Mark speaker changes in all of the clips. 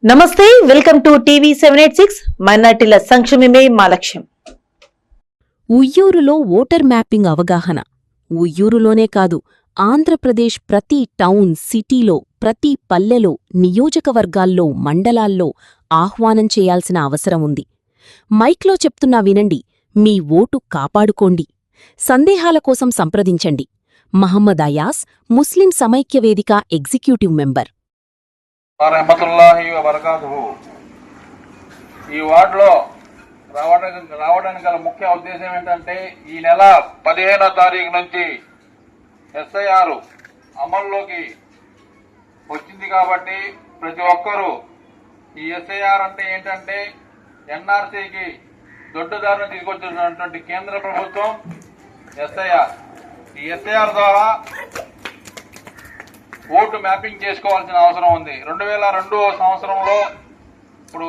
Speaker 1: నమస్తే, welcome to TV 786. మైనార్టీల సంక్షేమమే మా లక్ష్యం.
Speaker 2: ఉయ్యూరులో ఓటర్ మ్యాపింగ్ అవగాహన. ఉయ్యూరులోనే కాదు, ఆంధ్రప్రదేశ్ ప్రతి టౌన్, సిటీలో, ప్రతి పల్లెలో, నియోజకవర్గాల్లో, మండలాల్లో ఆహ్వానం చేయాల్సిన అవసరం ఉంది. మైక్లో చెప్తున్నా వినండి, మీ ఓటు కాపాడుకోండి. సందేహాల కోసం సంప్రదించండి. మహమ్మద్ అయాస్, ముస్లిం సమైక్య వేదిక ఎగ్జిక్యూటివ్ మెంబర్.
Speaker 3: రహమతుల్లాహి వబరకాతుహు. ఈ వార్డులో రావడానికి గల ముఖ్య ఉద్దేశం ఏంటంటే, ఈ నెల 15వ తారీఖు నుంచి ఎస్ఐఆర్ అమల్లోకి వచ్చింది కాబట్టి ప్రతి ఒక్కరూ ఈ ఎస్ఐఆర్ అంటే ఏంటంటే ఎన్ఆర్సీకి దొడ్డుదారును తీసుకొచ్చినటువంటి కేంద్ర ప్రభుత్వం ఎస్ఐఆర్. ఈ ఎస్ఐఆర్ ద్వారా ఓటు మ్యాపింగ్ చేసుకోవాల్సిన అవసరం ఉంది. 2002 సంవత్సరంలో, ఇప్పుడు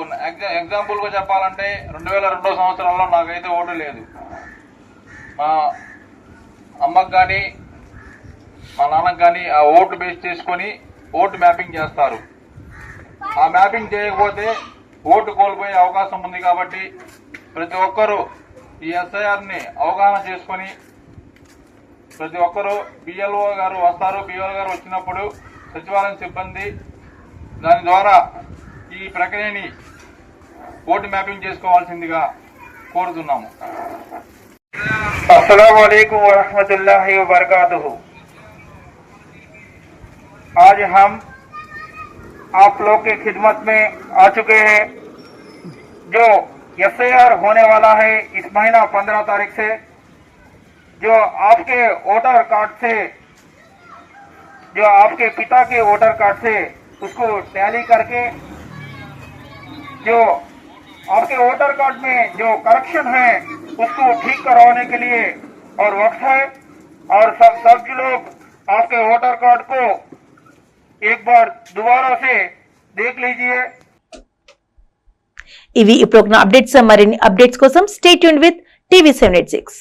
Speaker 3: ఎగ్జాంపుల్గా చెప్పాలంటే 2002 సంవత్సరంలో నాకైతే ఓటు లేదు. మా అమ్మకు కానీ మా నాన్నకు కానీ ఆ ఓటు బేస్ చేసుకొని ఓటు మ్యాపింగ్ చేస్తారు. ఆ మ్యాపింగ్ చేయకపోతే ఓటు కోల్పోయే అవకాశం ఉంది. కాబట్టి ప్రతి ఒక్కరూ ఈ ఎస్ఐఆర్ని అవగాహన చేసుకొని ప్రతి ఒక్కరూ బిఎల్ఓ గారు వస్తారు. బిఎల్ఓ గారు వచ్చినప్పుడు సచివాలయం సిబ్బంది దాని ద్వారా ఈ ప్రక్రియని ఓటు మ్యాపింగ్ చేసుకోవాల్సిందిగా కోరుతున్నాము. అస్సలాము अलैकुम वरहमतुल्लाहि वबरकातुहू. आज हम आप लोग की खिदमत में आ चुके हैं. जो एसआईआर होने वाला है इस महीना 15 तारीख से, जो आपके वोटर कार्ड से, जो आपके पिता के वोटर कार्ड से उसको टैली करके जो आपके वोटर कार्ड में जो करेक्शन है उसको ठीक करवाने के लिए और वक्त है. और सब लोग आपके वोटर कार्ड को एक बार दोबारा से देख लीजिए.
Speaker 1: ఇవి ఇప్పుడు అప్డేట్స్. మరిన్ని అప్డేట్స్ కోసం స్టే ట్యూన్డ్ విత్ టీవీ 786.